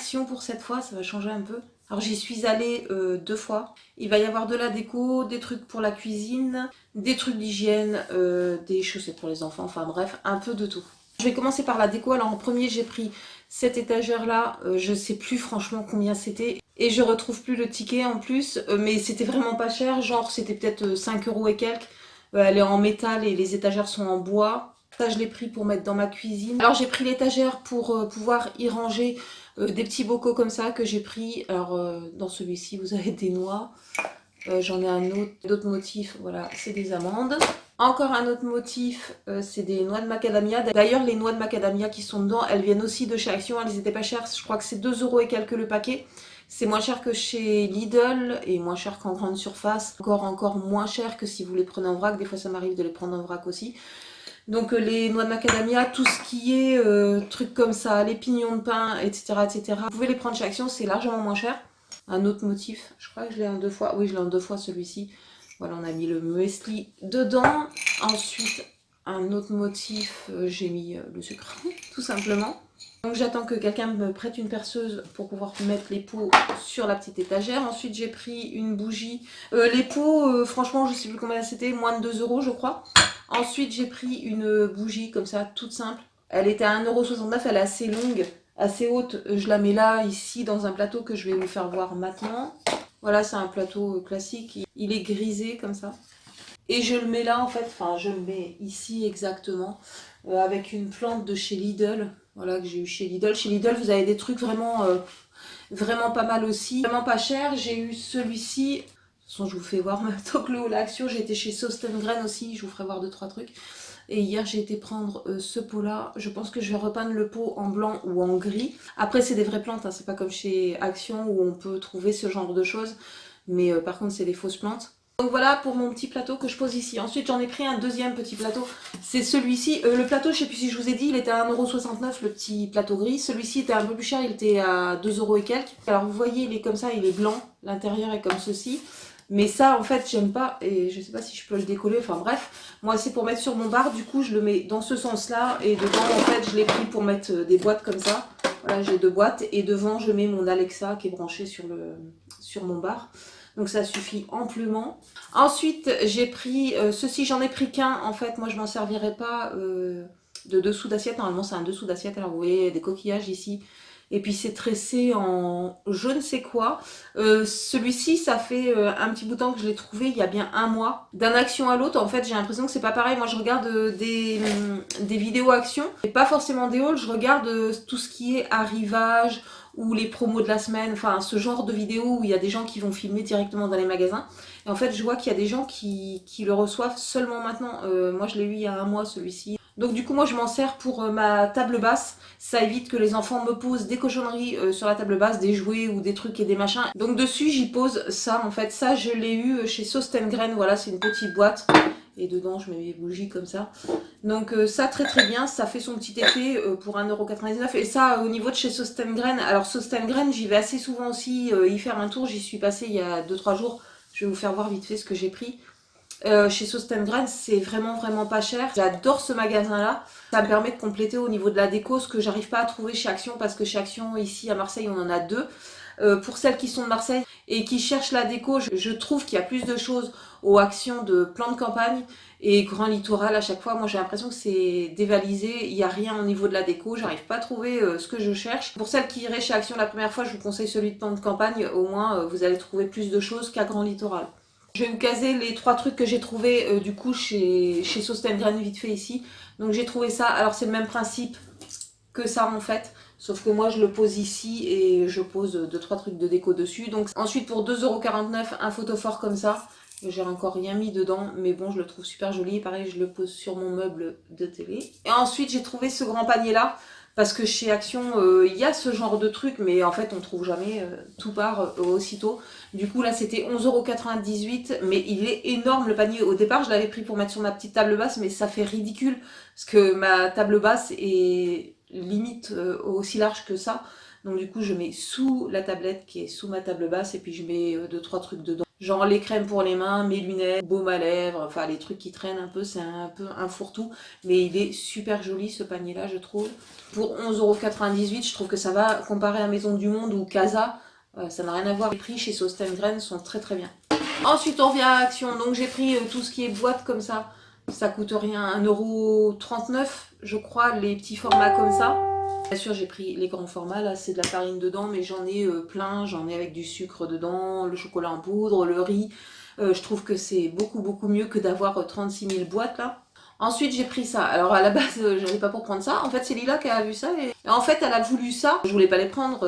Action pour cette fois, ça va changer un peu. Alors j'y suis allée 2 fois. Il va y avoir de la déco, des trucs pour la cuisine, des trucs d'hygiène, des chaussettes pour les enfants, enfin bref, un peu de tout. Je vais commencer par la déco. Alors en premier j'ai pris cette étagère là, je sais plus franchement combien c'était. Et je retrouve plus le ticket en plus, mais c'était vraiment pas cher, genre c'était peut-être 5 € et quelques. Elle est en métal et les étagères sont en bois. Ça je l'ai pris pour mettre dans ma cuisine. Alors j'ai pris l'étagère pour pouvoir y ranger des petits bocaux comme ça que j'ai pris. Alors dans celui-ci vous avez des noix. J'en ai un autre, d'autres motifs, voilà, c'est des amandes. Encore un autre motif, c'est des noix de macadamia. D'ailleurs, les noix de macadamia qui sont dedans, elles viennent aussi de chez Action. Elles n'étaient pas chères, je crois que c'est 2 € et quelques le paquet. C'est moins cher que chez Lidl et moins cher qu'en grande surface. Encore moins cher que si vous les prenez en vrac. Des fois, ça m'arrive de les prendre en vrac aussi. Donc les noix de macadamia, tout ce qui est trucs comme ça, les pignons de pain, etc., etc. Vous pouvez les prendre chez Action, c'est largement moins cher. Un autre motif, je crois que je l'ai en 2 fois. Oui, je l'ai en 2 fois celui-ci. Voilà, on a mis le muesli dedans. Ensuite, un autre motif, j'ai mis le sucre, tout simplement. Donc j'attends que quelqu'un me prête une perceuse pour pouvoir mettre les pots sur la petite étagère. Ensuite, j'ai pris une bougie. Les pots, franchement, je sais plus combien c'était, moins de 2 € je crois. Ensuite, j'ai pris une bougie comme ça, toute simple. Elle était à 1,69 €, elle est assez longue, assez haute. Je la mets là, ici, dans un plateau que je vais vous faire voir maintenant. Voilà, c'est un plateau classique. Il est grisé comme ça. Et je le mets là, en fait, enfin, je le mets ici exactement, avec une plante de chez Lidl. Voilà, que j'ai eu chez Lidl. Chez Lidl, vous avez des trucs vraiment, vraiment pas mal aussi. Vraiment pas cher. J'ai eu celui-ci. De toute façon, je vous fais voir ma Toklo l'Action. J'ai été chez Sostengren aussi. Je vous ferai voir 2-3 trucs. Et hier, j'ai été prendre ce pot-là. Je pense que je vais repeindre le pot en blanc ou en gris. Après, c'est des vraies plantes. Hein. C'est pas comme chez Action où on peut trouver ce genre de choses. Mais par contre, c'est des fausses plantes. Donc voilà pour mon petit plateau que je pose ici. Ensuite, j'en ai pris un deuxième petit plateau. C'est celui-ci. Le plateau, je sais plus si je vous ai dit, il était à 1,69 € le petit plateau gris. Celui-ci était un peu plus cher, il était à 2 € et quelques. Alors vous voyez, il est comme ça, il est blanc. L'intérieur est comme ceci. Mais ça, en fait, j'aime pas. Et je sais pas si je peux le décoller. Enfin bref, moi, c'est pour mettre sur mon bar. Du coup, je le mets dans ce sens-là. Et devant, en fait, je l'ai pris pour mettre des boîtes comme ça. Voilà, j'ai 2 boîtes. Et devant, je mets mon Alexa qui est branché sur mon bar. Donc ça suffit amplement. Ensuite, j'ai pris ceci, j'en ai pris qu'un. En fait, moi, je m'en servirai pas de dessous d'assiette. Normalement, c'est un dessous d'assiette. Alors, vous voyez, des coquillages ici. Et puis, c'est tressé en je ne sais quoi. Celui-ci, ça fait un petit bout de temps que je l'ai trouvé, il y a bien un mois. D'un Action à l'autre, en fait, j'ai l'impression que c'est pas pareil. Moi, je regarde des vidéos Action. Et pas forcément des hauls, je regarde tout ce qui est arrivage ou les promos de la semaine, enfin ce genre de vidéos où il y a des gens qui vont filmer directement dans les magasins. Et en fait, je vois qu'il y a des gens qui le reçoivent seulement maintenant. Moi, je l'ai eu il y a un mois, celui-ci. Donc du coup, moi, je m'en sers pour ma table basse. Ça évite que les enfants me posent des cochonneries sur la table basse, des jouets ou des trucs et des machins. Donc dessus, j'y pose ça. En fait, ça, je l'ai eu chez Sostengren. Voilà, c'est une petite boîte. Et dedans, je mets mes bougies comme ça. Donc ça, très très bien. Ça fait son petit effet pour 1,99 €. Et ça, au niveau de chez Sostengren. Alors Sostengren, j'y vais assez souvent aussi y faire un tour. J'y suis passée il y a 2-3 jours. Je vais vous faire voir vite fait ce que j'ai pris. Chez Sostengren, c'est vraiment vraiment pas cher. J'adore ce magasin-là. Ça me permet de compléter au niveau de la déco ce que j'arrive pas à trouver chez Action. Parce que chez Action, ici à Marseille, on en a 2. Pour celles qui sont de Marseille et qui cherchent la déco, je trouve qu'il y a plus de choses aux Actions de plan de campagne et Grand Littoral à chaque fois. Moi, j'ai l'impression que c'est dévalisé, il n'y a rien au niveau de la déco, j'arrive pas à trouver ce que je cherche. Pour celles qui iraient chez Action la première fois, je vous conseille celui de plan de campagne, au moins vous allez trouver plus de choses qu'à Grand Littoral. Je vais vous caser les 3 trucs que j'ai trouvé du coup chez Sostengren vite fait ici. Donc j'ai trouvé ça, alors c'est le même principe que ça en fait. Sauf que moi je le pose ici et je pose 2-3 trucs de déco dessus. Donc ensuite pour 2,49 € un photophore comme ça. J'ai encore rien mis dedans, mais bon je le trouve super joli. Pareil je le pose sur mon meuble de télé. Et ensuite j'ai trouvé ce grand panier là. Parce que chez Action, il y a ce genre de truc, mais en fait on trouve jamais, tout part aussitôt. Du coup là c'était 11,98 €, mais il est énorme le panier. Au départ je l'avais pris pour mettre sur ma petite table basse, mais ça fait ridicule. Parce que ma table basse est limite aussi large que ça. Donc du coup je mets sous la tablette qui est sous ma table basse et puis je mets 2-3 trucs dedans. Genre les crèmes pour les mains, mes lunettes, baume à lèvres, enfin les trucs qui traînent un peu, c'est un peu un fourre-tout. Mais il est super joli ce panier-là, je trouve. Pour 11,98 €, je trouve que ça va, comparé à Maison du Monde ou Casa, ça n'a rien à voir. Les prix chez Sostengren sont très très bien. Ensuite, on revient à Action. Donc j'ai pris tout ce qui est boîte comme ça. Ça coûte rien, 1,39 € je crois, les petits formats comme ça. Bien sûr, j'ai pris les grands formats, là c'est de la farine dedans, mais j'en ai plein, j'en ai avec du sucre dedans, le chocolat en poudre, le riz. Je trouve que c'est beaucoup mieux que d'avoir 36 000 boîtes là. Ensuite, j'ai pris ça. Alors à la base, j'allais pas pour prendre ça. En fait, c'est Lila qui a vu ça. Et en fait, elle a voulu ça. Je voulais pas les prendre,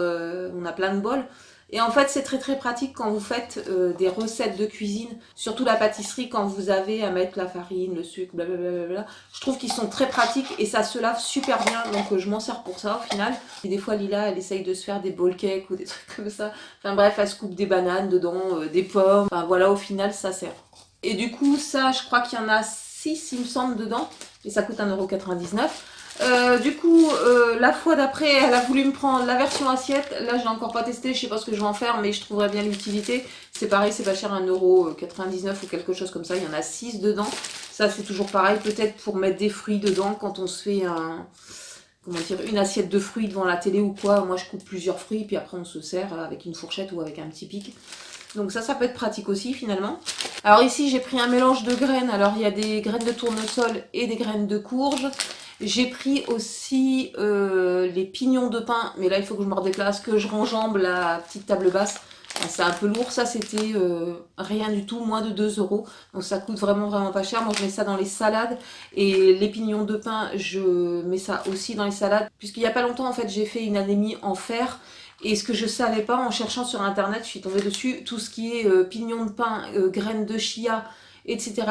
on a plein de bols. Et en fait, c'est très pratique quand vous faites des recettes de cuisine, surtout la pâtisserie, quand vous avez à mettre la farine, le sucre, blablabla. Je trouve qu'ils sont très pratiques et ça se lave super bien, donc je m'en sers pour ça au final. Et des fois, Lila, elle essaye de se faire des bowl cakes ou des trucs comme ça. Enfin bref, elle se coupe des bananes dedans, des pommes. Enfin voilà, au final, ça sert. Et du coup, ça, je crois qu'il y en a 6, il me semble, dedans. Et ça coûte 1,99 €. Du coup, la fois d'après, elle a voulu me prendre la version assiette. Là, je l'ai encore pas testé, je sais pas ce que je vais en faire, mais je trouverais bien l'utilité. C'est pareil, c'est pas cher, 1,99 € ou quelque chose comme ça. Il y en a 6 dedans. Ça, c'est toujours pareil, peut-être pour mettre des fruits dedans quand on se fait une assiette de fruits devant la télé ou quoi. Moi, je coupe plusieurs fruits, puis après, on se sert avec une fourchette ou avec un petit pic. Donc ça peut être pratique aussi finalement. Alors ici j'ai pris un mélange de graines. Alors il y a des graines de tournesol et des graines de courge. J'ai pris aussi les pignons de pain. Mais là il faut que je me redéplace, que je renjambe la petite table basse. C'est un peu lourd. Ça c'était rien du tout, moins de 2 €. Donc ça coûte vraiment pas cher. Moi je mets ça dans les salades. Et les pignons de pain, je mets ça aussi dans les salades. Puisqu'il n'y a pas longtemps en fait j'ai fait une anémie en fer. Et ce que je savais pas en cherchant sur internet, je suis tombée dessus, tout ce qui est pignons de pain, graines de chia, etc.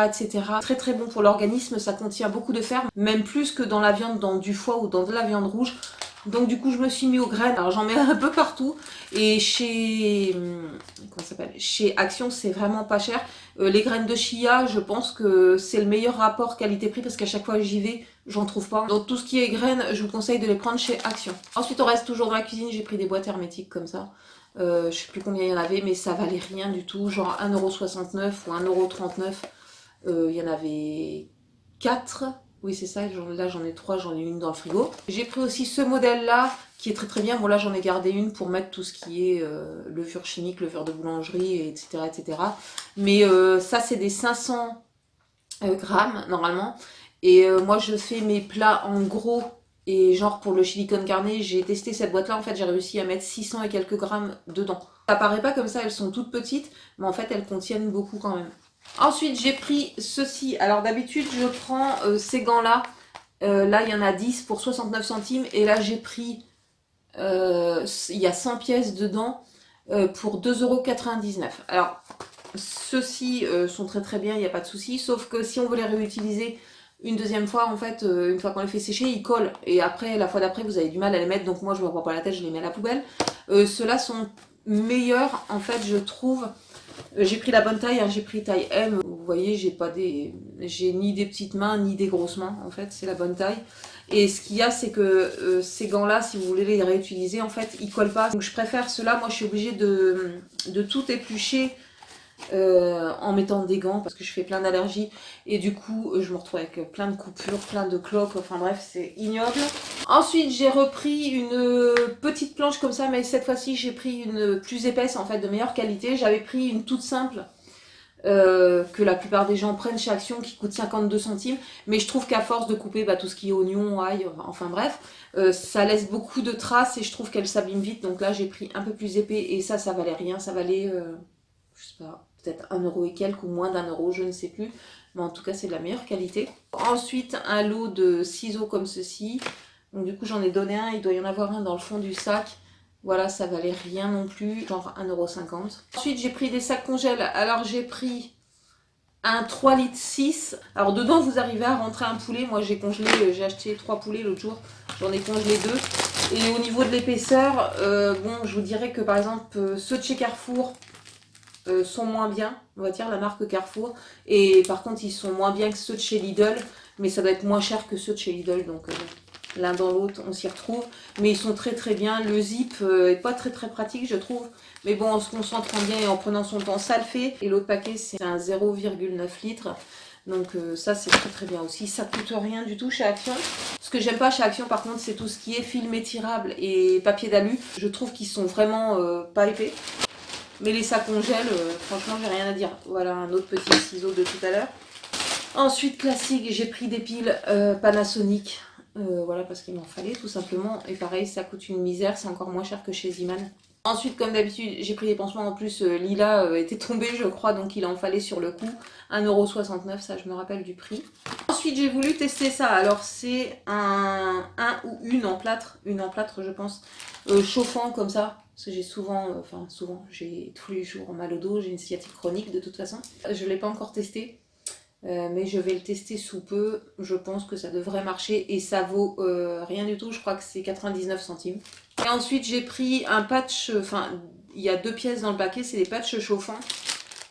Très bon pour l'organisme, ça contient beaucoup de fer, même plus que dans la viande, dans du foie ou dans de la viande rouge. Donc du coup je me suis mis aux graines, alors j'en mets un peu partout. Et chez Action c'est vraiment pas cher. Les graines de chia, je pense que c'est le meilleur rapport qualité-prix parce qu'à chaque fois que j'y vais, j'en trouve pas. Donc tout ce qui est graines, je vous conseille de les prendre chez Action. Ensuite on reste toujours dans la cuisine, j'ai pris des boîtes hermétiques comme ça. Je sais plus combien il y en avait, mais ça valait rien du tout, genre 1,69 € ou 1,39 €. Il y en avait 4. Oui c'est ça, là j'en ai 3, j'en ai une dans le frigo. J'ai pris aussi ce modèle là qui est très bien. Bon là j'en ai gardé une pour mettre tout ce qui est levure chimique, levure de boulangerie, etc. Mais ça c'est des 500 grammes normalement. Et moi je fais mes plats en gros. Et genre pour le chili con carne, j'ai testé cette boîte là, en fait j'ai réussi à mettre 600 et quelques grammes dedans. Ça paraît pas comme ça, elles sont toutes petites, mais en fait elles contiennent beaucoup quand même. Ensuite, j'ai pris ceci. Alors d'habitude, je prends ces gants-là. Là, il y en a 10 pour 69 centimes. Et là, j'ai pris... il y a 100 pièces dedans pour 2,99 €. Alors, ceux-ci sont très bien, il n'y a pas de souci. Sauf que si on veut les réutiliser une deuxième fois, en fait, une fois qu'on les fait sécher, ils collent. Et après, la fois d'après, vous avez du mal à les mettre. Donc moi, je ne me prends pas la tête, je les mets à la poubelle. Ceux-là sont meilleurs, en fait, je trouve... J'ai pris la bonne taille, hein, j'ai pris taille M. Vous voyez, j'ai ni des petites mains ni des grosses mains. En fait, c'est la bonne taille. Et ce qu'il y a, c'est que ces gants-là, si vous voulez les réutiliser, en fait, ils collent pas. Donc je préfère ceux-là. Moi, je suis obligée de tout éplucher en mettant des gants parce que je fais plein d'allergies. Et du coup, je me retrouve avec plein de coupures, plein de cloques. Enfin bref, c'est ignoble. Ensuite, j'ai repris une petite planche comme ça, mais cette fois-ci, j'ai pris une plus épaisse, en fait, de meilleure qualité. J'avais pris une toute simple que la plupart des gens prennent chez Action qui coûte 52 centimes. Mais je trouve qu'à force de couper tout ce qui est oignon, ail, enfin bref, ça laisse beaucoup de traces et je trouve qu'elle s'abîme vite. Donc là, j'ai pris un peu plus épais et ça valait rien. Ça valait, je sais pas, peut-être 1 € et quelques ou moins d'1 €, je ne sais plus. Mais en tout cas, c'est de la meilleure qualité. Ensuite, un lot de ciseaux comme ceci. Donc du coup, j'en ai donné un. Il doit y en avoir un dans le fond du sac. Voilà, ça valait rien non plus, genre 1,50 €. Ensuite, j'ai pris des sacs congèles. Alors, j'ai pris un 3 litres 6. Alors, dedans, vous arrivez à rentrer un poulet. Moi, j'ai congelé, j'ai acheté 3 poulets l'autre jour. J'en ai congelé 2. Et au niveau de l'épaisseur, bon, je vous dirais que par exemple, ceux de chez Carrefour sont moins bien, on va dire, la marque Carrefour. Et par contre, ils sont moins bien que ceux de chez Lidl. Mais ça doit être moins cher que ceux de chez Lidl, donc... l'un dans l'autre, on s'y retrouve. Mais ils sont très très bien. Le zip est pas très très pratique, je trouve. Mais bon, en se concentrant bien et en prenant son temps, ça le fait. Et l'autre paquet, c'est un 0,9 litres. Donc ça, c'est très très bien aussi. Ça coûte rien du tout chez Action. Ce que j'aime pas chez Action, par contre, c'est tout ce qui est film étirable et papier d'alu. Je trouve qu'ils sont vraiment pas épais. Mais les sacs congèles, franchement, j'ai rien à dire. Voilà, un autre petit ciseau de tout à l'heure. Ensuite, classique, j'ai pris des piles Panasonic. Voilà, parce qu'il m'en fallait tout simplement. Et pareil, ça coûte une misère, c'est encore moins cher que chez Ziman. Ensuite, comme d'habitude, j'ai pris des pansements. En plus, Lila était tombé, je crois, donc il en fallait sur le coup. 1,69 €, ça je me rappelle du prix. Ensuite, j'ai voulu tester ça. Alors, c'est un ou une en plâtre je pense, chauffant comme ça. Parce que j'ai souvent, j'ai tous les jours mal au dos, j'ai une sciatique chronique de toute façon. Je ne l'ai pas encore testé. Mais je vais le tester sous peu. Je pense que ça devrait marcher et ça vaut rien du tout. Je crois que c'est 99 centimes. Et ensuite j'ai pris un patch, il y a 2 pièces dans le paquet, c'est des patchs chauffants.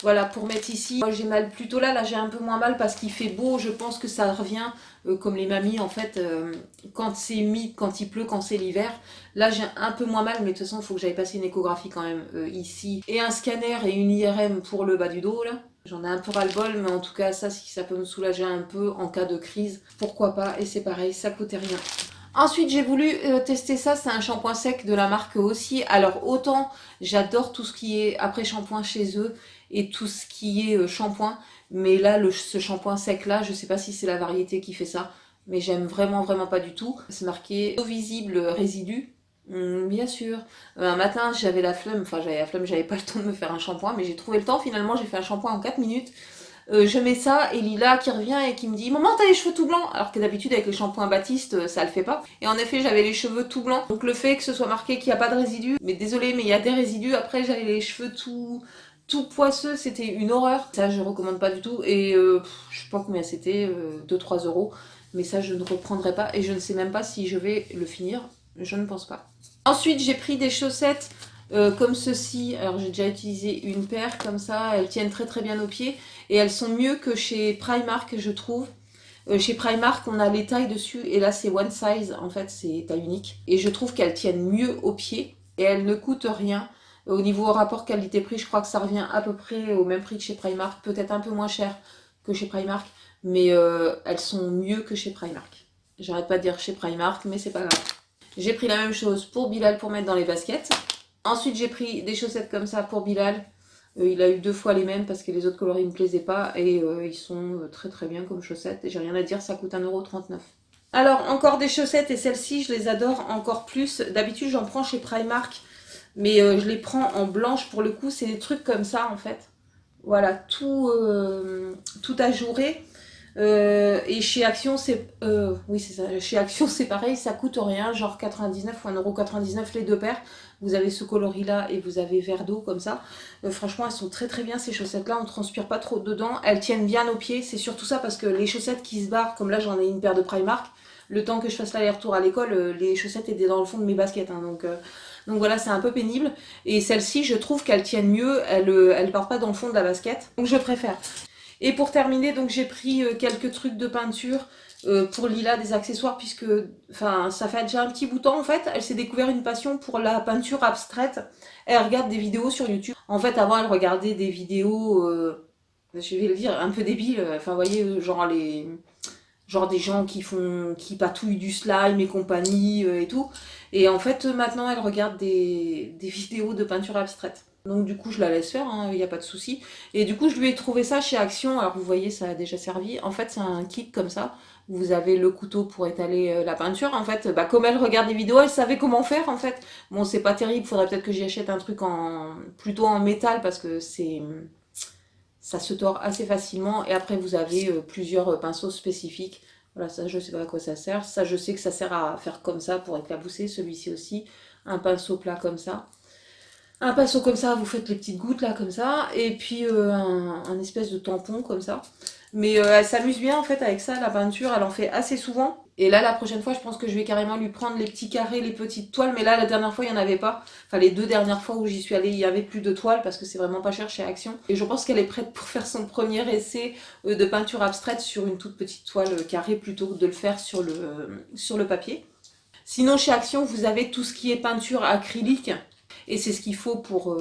Voilà, pour mettre ici. Moi j'ai mal plutôt là j'ai un peu moins mal parce qu'il fait beau. Je pense que ça revient comme les mamies en fait, quand c'est humide, quand il pleut, quand c'est l'hiver. Là j'ai un peu moins mal, mais de toute façon il faut que j'aille passer une échographie quand même ici. Et un scanner et une IRM pour le bas du dos là. J'en ai un peu ras-le-bol, mais en tout cas ça, si ça peut me soulager un peu en cas de crise, pourquoi pas. Et c'est pareil, ça coûtait rien. Ensuite, j'ai voulu tester ça, c'est un shampoing sec de la marque aussi. Alors autant j'adore tout ce qui est après-shampoing chez eux et tout ce qui est shampoing, mais là, ce shampoing sec là, je sais pas si c'est la variété qui fait ça, mais j'aime vraiment vraiment pas du tout. C'est marqué eau visible résidu. Bien sûr. Un matin, j'avais la flemme, j'avais pas le temps de me faire un shampoing, mais j'ai trouvé le temps. Finalement, j'ai fait un shampoing en 4 minutes. Je mets ça et Lila qui revient et qui me dit Maman, t'as les cheveux tout blancs. Alors que d'habitude, avec les shampoings Baptiste, ça le fait pas. Et en effet, j'avais les cheveux tout blancs. Donc le fait que ce soit marqué qu'il n'y a pas de résidus, mais désolé, mais il y a des résidus. Après, j'avais les cheveux tout poisseux, c'était une horreur. Ça, je recommande pas du tout. Et je sais pas combien c'était, 2-3 euros. Mais ça, je ne reprendrai pas. Et je ne sais même pas si je vais le finir. Je ne pense pas. Ensuite, j'ai pris des chaussettes comme ceci. Alors, j'ai déjà utilisé une paire comme ça. Elles tiennent très très bien aux pieds. Et elles sont mieux que chez Primark, je trouve. Chez Primark, on a les tailles dessus. Et là, c'est one size. En fait, c'est taille unique. Et je trouve qu'elles tiennent mieux aux pieds. Et elles ne coûtent rien. Au niveau rapport qualité-prix, je crois que ça revient à peu près au même prix que chez Primark. Peut-être un peu moins cher que chez Primark. Mais elles sont mieux que chez Primark. J'arrête pas de dire chez Primark, mais c'est pas grave. J'ai pris la même chose pour Bilal pour mettre dans les baskets. Ensuite, j'ai pris des chaussettes comme ça pour Bilal. Il a eu 2 fois les mêmes parce que les autres coloris ne me plaisaient pas. Et ils sont très très bien comme chaussettes. J'ai rien à dire, ça coûte 1,39 €. Alors, encore des chaussettes et celles-ci, je les adore encore plus. D'habitude, j'en prends chez Primark. Mais je les prends en blanche pour le coup. C'est des trucs comme ça en fait. Voilà, tout ajouré. Et chez Action, oui, c'est ça. Chez Action, c'est pareil, ça coûte rien, genre 99 ou 1,99 € les 2 paires. Vous avez ce coloris-là et vous avez vert d'eau comme ça. Franchement, elles sont très très bien ces chaussettes-là. On ne transpire pas trop dedans. Elles tiennent bien aux pieds. C'est surtout ça parce que les chaussettes qui se barrent, comme là, j'en ai une paire de Primark. Le temps que je fasse l'aller-retour à l'école, les chaussettes étaient dans le fond de mes baskets. Hein, donc voilà, c'est un peu pénible. Et celles-ci, je trouve qu'elles tiennent mieux. Elles partent pas dans le fond de la basket. Donc je préfère. Et pour terminer, donc j'ai pris quelques trucs de peinture pour Lila, des accessoires, puisque ça fait déjà un petit bout de temps en fait. Elle s'est découvert une passion pour la peinture abstraite. Elle regarde des vidéos sur YouTube. En fait, avant, elle regardait des vidéos, je vais le dire, un peu débiles. Vous voyez, genre des gens qui patouillent du slime et compagnie et tout. Et en fait, maintenant, elle regarde des vidéos de peinture abstraite. Donc du coup, je la laisse faire, il n'y a pas de souci. Et du coup, je lui ai trouvé ça chez Action. Alors vous voyez, ça a déjà servi. En fait, c'est un kit comme ça. Vous avez le couteau pour étaler la peinture. En fait, comme elle regarde des vidéos, elle savait comment faire en fait. Bon, c'est pas terrible. Faudrait peut-être que j'y achète un truc plutôt en métal parce que ça se tord assez facilement. Et après, vous avez plusieurs pinceaux spécifiques. Voilà, ça, je sais pas à quoi ça sert. Ça, je sais que ça sert à faire comme ça pour éclabousser. Celui-ci aussi. Un pinceau plat comme ça. Un pinceau comme ça, vous faites les petites gouttes là comme ça, et puis un espèce de tampon comme ça. Mais elle s'amuse bien en fait avec ça, la peinture, elle en fait assez souvent. Et là, la prochaine fois, je pense que je vais carrément lui prendre les petits carrés, les petites toiles. Mais là, la dernière fois, il n'y en avait pas. Enfin, les 2 dernières fois où j'y suis allée, il n'y avait plus de toiles parce que c'est vraiment pas cher chez Action. Et je pense qu'elle est prête pour faire son premier essai de peinture abstraite sur une toute petite toile carrée plutôt que de le faire sur le papier. Sinon, chez Action, vous avez tout ce qui est peinture acrylique. Et c'est ce qu'il faut pour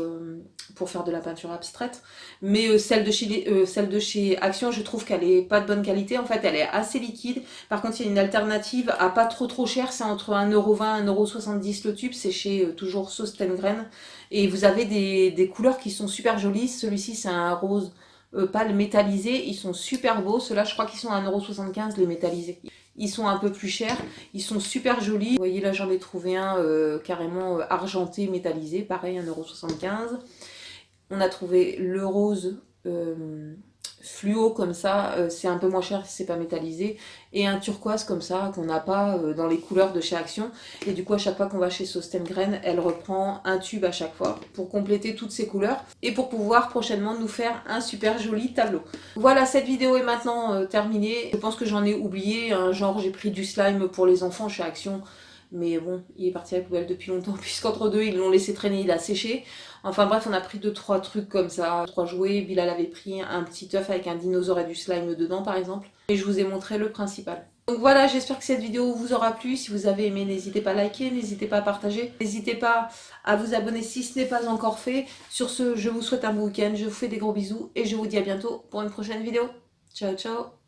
faire de la peinture abstraite. Mais celle de chez Action, je trouve qu'elle est pas de bonne qualité. En fait, elle est assez liquide. Par contre, il y a une alternative à pas trop cher. C'est entre 1,20 € et 1,70 € le tube. C'est chez toujours Sostengren. Et vous avez des couleurs qui sont super jolies. Celui-ci, c'est un rose pâle métallisé. Ils sont super beaux. Ceux-là, je crois qu'ils sont à 1,75 € les métallisés. Ils sont un peu plus chers, ils sont super jolis. Vous voyez là j'en ai trouvé un carrément argenté, métallisé, pareil 1,75 €. On a trouvé le rose fluo comme ça, c'est un peu moins cher si c'est pas métallisé. Et un turquoise comme ça qu'on n'a pas dans les couleurs de chez Action. Et du coup à chaque fois qu'on va chez Sostengren, elle reprend un tube à chaque fois pour compléter toutes ces couleurs. Et pour pouvoir prochainement nous faire un super joli tableau. Voilà, cette vidéo est maintenant terminée. Je pense que j'en ai oublié, hein, genre j'ai pris du slime pour les enfants chez Action. Mais bon, il est parti à la poubelle depuis longtemps, puisqu'entre deux, ils l'ont laissé traîner, il a séché. Enfin bref, on a pris 2-3 trucs comme ça, 3 jouets. Bilal avait pris un petit œuf avec un dinosaure et du slime dedans, par exemple. Et je vous ai montré le principal. Donc voilà, j'espère que cette vidéo vous aura plu. Si vous avez aimé, n'hésitez pas à liker, n'hésitez pas à partager. N'hésitez pas à vous abonner si ce n'est pas encore fait. Sur ce, je vous souhaite un bon week-end, je vous fais des gros bisous et je vous dis à bientôt pour une prochaine vidéo. Ciao, ciao!